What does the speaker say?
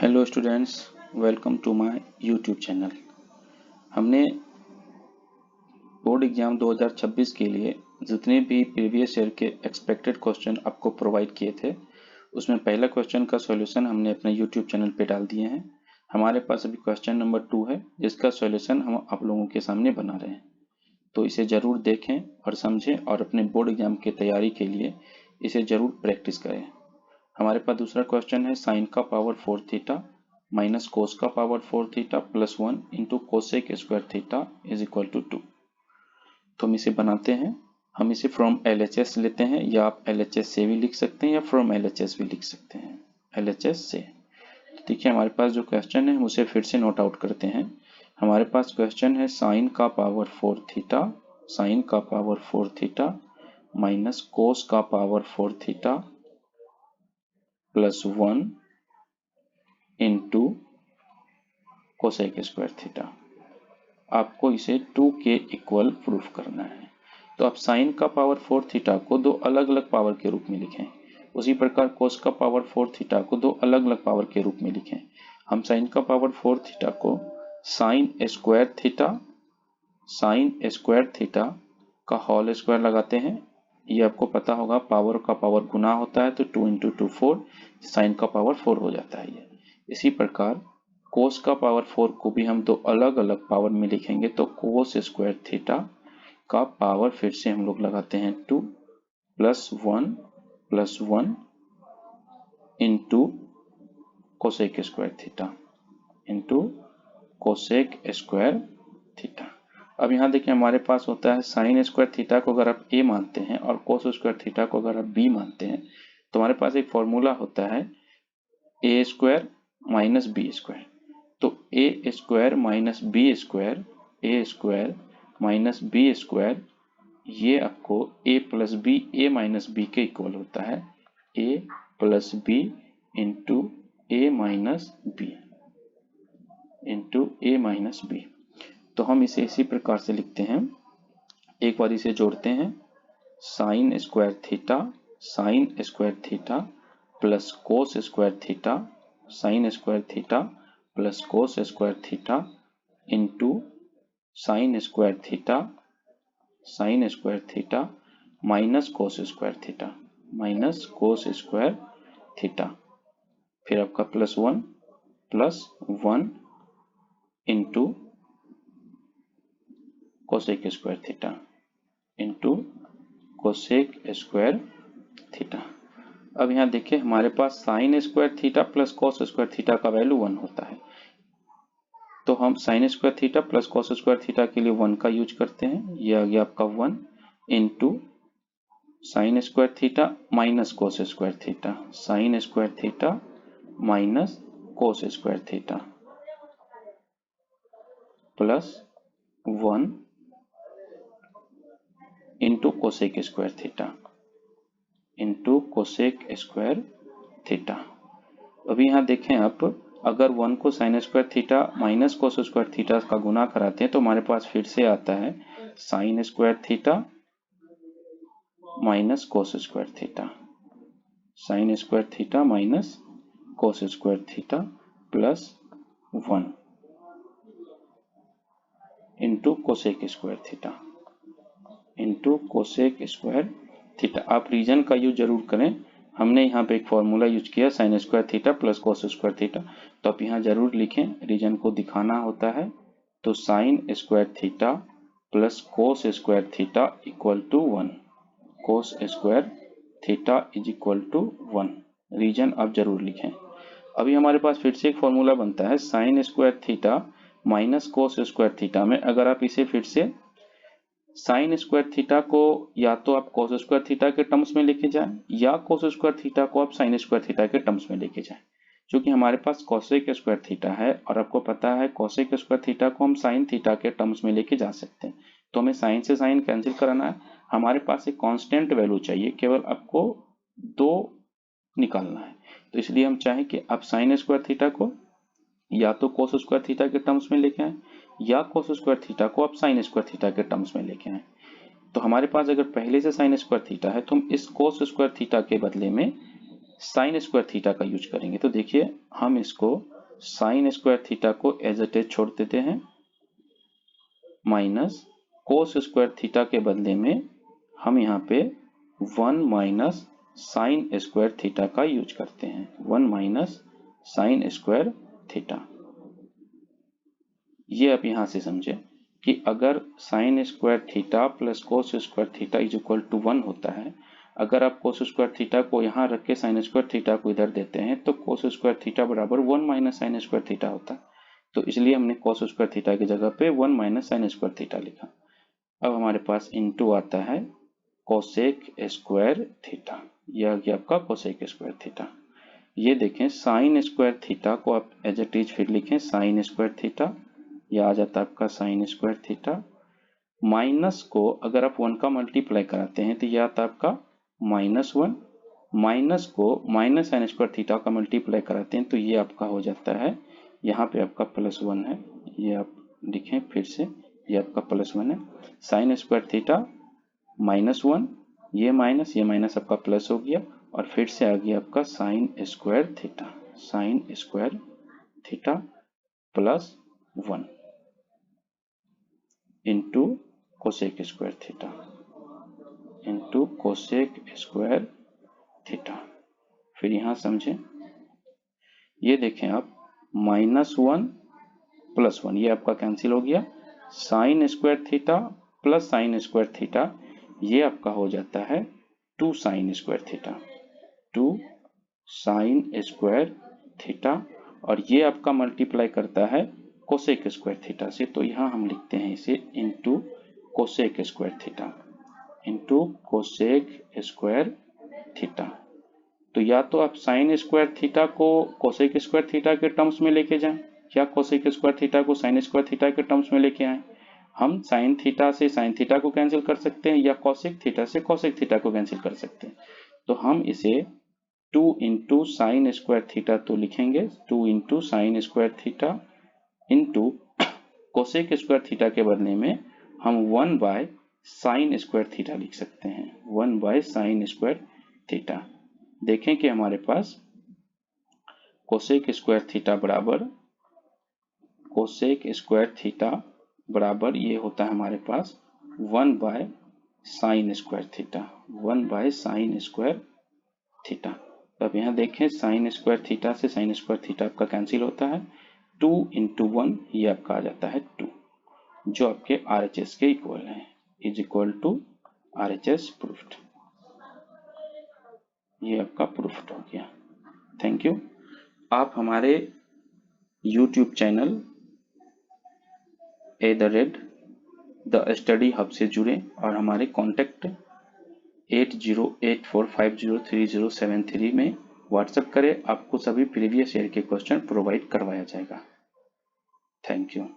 Hello students, welcome to my YouTube channel. हमने board exam 2026 के लिए जितने भी प्रीवियस ईयर के एक्सपेक्टेड क्वेश्चन आपको प्रोवाइड किए थे, उसमें पहला क्वेश्चन का सॉल्यूशन हमने अपने यूट्यूब चैनल पे डाल दिए हैं। हमारे पास अभी क्वेश्चन नंबर 2 है, जिसका सॉल्यूशन हम आप लोगों के सामने बना रहे हैं। तो इसे ज़रूर देखें और समझें और अपने बोर्ड एग्जाम की तैयारी के लिए इसे ज़रूर प्रैक्टिस करें। हमारे पास दूसरा क्वेश्चन है साइन का पावर 4 थीटा माइनस कोस का power 4 theta plus 1 into cosec square theta is equal to 2। तो हम इसे बनाते हैं। हम इसे फ्रॉम LHS लेते हैं, या आप LHS से भी लिख सकते हैं या फ्रॉम LHS भी लिख सकते हैं, LHS से। तो देखिए हमारे पास जो क्वेश्चन है हम उसे फिर से नोट आउट करते हैं। हमारे पास क्वेश्चन है साइन का पावर 4 थीटा, साइन का पावर 4 थीटा माइनस कोस का power 4 theta plus 1 into cosec square theta. आपको इसे 2 के इक्वल प्रूफ करना है। तो आप साइन का पावर 4 थीटा को दो अलग अलग पावर के रूप में लिखें, उसी प्रकार कोस का पावर 4 थीटा को दो अलग अलग पावर के रूप में लिखें। हम साइन का पावर 4 थीटा को साइन स्क्वायर थीटा का होल स्क्वायर लगाते हैं। ये आपको पता होगा, पावर का पावर गुना होता है तो 2 इंटू 2 4, साइन का पावर 4 हो जाता है ये। इसी प्रकार कोस का पावर 4 को भी हम दो अलग अलग पावर में लिखेंगे, तो कोस स्क्वायर थीटा का पावर फिर से हम लोग लगाते हैं 2 plus 1 into cosec square theta. अब यहाँ देखिए हमारे पास होता है साइन स्क्वायर थीटा को अगर आप a मानते हैं और कोस स्क्वायर थीटा को अगर आप b मानते हैं, तो हमारे पास एक फॉर्मूला होता है a square minus B square. तो a square minus B square ये आपको a plus B A minus B के इक्वल होता है, a plus B into A minus B. तो हम इसे इसी प्रकार से लिखते हैं। एक बार इसे जोड़ते हैं, sine square theta plus cos square theta, sine square theta plus cos square theta into sine square theta minus cos square theta, फिर आपका plus 1 into cosec square theta. अब यहाँ देखिए हमारे पास sine square theta plus cos square theta का value 1 होता है, तो हम sine square theta plus cos square theta के लिए 1 का यूज करते हैं। यह आ गया आपका 1 into sine square theta minus cos square theta, sine square theta minus cos square theta plus 1 into cosec square theta. अभी यहाँ देखें आप, अगर 1 को sign square theta minus cos square theta का गुना कराते हैं तो हमारे पास फिर से आता है sign square theta minus cos square theta plus 1 into cosec square theta. आप रीजन का यूज जरूर करें। हमने यहाँ पे एक फॉर्मूला यूज किया sign square theta plus cos square theta, तो आप यहाँ जरूर लिखें, रीजन को दिखाना होता है। तो sine square theta plus cos square theta equal to 1, cos square theta is equal to 1, reason आप जरूर लिखें। अभी हमारे पास फिर से एक फॉर्मूला बनता है sign square theta minus cos square theta में। अगर आप इसे फिर से साइन स्क्वायर थीटा को या तो आप कोस स्क्वायर थीटा के टर्म्स में लेके जाएं, या कोस स्क्वायर थीटा को आप साइन स्क्वायर थीटा के टर्म्स में लेके जाएं। क्योंकि हमारे पास कोसेक स्क्वायर थीटा है और आपको पता है कोसेक स्क्वायर थीटा को हम साइन थीटा के टर्म्स में लेके जा सकते हैं, तो हमें साइन से साइन कैंसिल कराना है। हमारे पास एक कांस्टेंट वैल्यू चाहिए, केवल आपको 2 निकालना है। तो इसलिए हम चाहें कि आप साइन स्क्वायर थीटा को या तो कोस स्क्वायर थीटा के टर्म्स में लेके आए, या कोस स्क्वायर थीटा को आप साइन स्क्वायर थीटा के टर्म्स में लेके आए। तो हमारे पास अगर पहले से साइन स्क्वायर थीटा है तो हम इस कोस स्क्वायर थीटा के बदले में साइन स्क्वायर थीटा का यूज करेंगे। तो देखिए हम इसको साइन स्क्वायर थीटा को एज इट इज छोड़ देते हैं, माइनस कोस स्क्वायर थीटा के बदले में हम यहाँ पे 1 माइनस साइन स्क्वायर थीटा का यूज करते हैं, 1 माइनस साइन स्क्वायर थीटा। ये आप यहां से समझे कि अगर sine square theta plus cos square theta is equal to 1 होता है, अगर आप कोस स्क्वायर थीटा को यहाँ रख के साइन स्क्वायर थीटा को इधर देते हैं तो कोस स्क्वायर थीटा बराबर 1 माइनस साइन स्क्वायर थीटा होता है। तो इसलिए हमने कोस स्क्वायर थीटा की जगह पे 1 माइनस साइन स्क्वायर थीटा लिखा। अब हमारे पास इनटू आता है कोसेक स्क्वायर थीटा, यह आ गया आपका कोसेक स्क्वायर थीटा। ये देखें साइन स्क्वायर थीटा को आप एज इट इज फिर लिखें साइन स्क्वायर थीटा, यह आ जाता है आपका साइन स्क्वायर थीटा। माइनस को अगर आप 1 का मल्टीप्लाई कराते हैं तो यह आता है आपका -1, माइनस को माइनस साइन स्क्वायर थीटा का मल्टीप्लाई कराते हैं तो ये आपका हो जाता है, यहाँ पे आपका +1 है, ये आप लिखें फिर से, ये आपका +1 है। साइन स्क्वायर थीटा -1, ये माइनस आपका प्लस हो गया और फिर से आ गया आपका sign square theta, sine square theta +1 into cosec square theta, into cosec square theta. फिर यहां समझें, ये देखें आप -1 +1 ये आपका कैंसिल हो गया, sign square theta plus sign square theta ये आपका हो जाता है 2 sign square theta, 2 sign square theta, और ये आपका मल्टीप्लाई करता है कोसेक स्क्वायर थीटा से, तो यहां हम लिखते हैं इसे into cosec square theta, into cosec square theta. तो या तो आप साइन स्क्वायर थीटा को कोसेक स्क्वायर थीटा के टर्म्स में लेके जाएं या कोसेक स्क्वायर थीटा को साइन स्क्वायर थीटा के टर्म्स में लेके आए। हम साइन थीटा से साइन थीटा को कैंसिल कर सकते हैं या कोसेक थीटा से कोसेक थीटा को कैंसिल कर सकते हैं। तो हम इसे 2 इंटू साइन स्क्वायर थीटा तो लिखेंगे, 2 into sine square theta into cosec square theta के बदले में हम 1 बाय साइन स्क्वायर थीटा लिख सकते हैं, 1 बाय साइन स्क्वायर थीटा। देखें कि हमारे पास कोसेक स्क्वायर थीटा बराबर, कोसेक स्क्वायर थीटा बराबर ये होता है हमारे पास 1 by sine square theta, 1 by sine square theta. तो अब यहाँ देखें साइन स्क्वायर थीटा से साइन स्क्वायर थीटा आपका कैंसिल होता है, 2 इंटू 1 ये आपका आ जाता है 2, जो आपके RHS के इक्वल है, is equal to RHS proofed. ये आपका प्रूफ्ड हो गया। Thank you. आप हमारे YouTube channel the study hub से जुड़े और हमारे कॉन्टैक्ट 8084503073 में व्हाट्सएप करें, आपको सभी प्रीवियस ईयर के क्वेश्चन प्रोवाइड करवाया जाएगा। Thank you.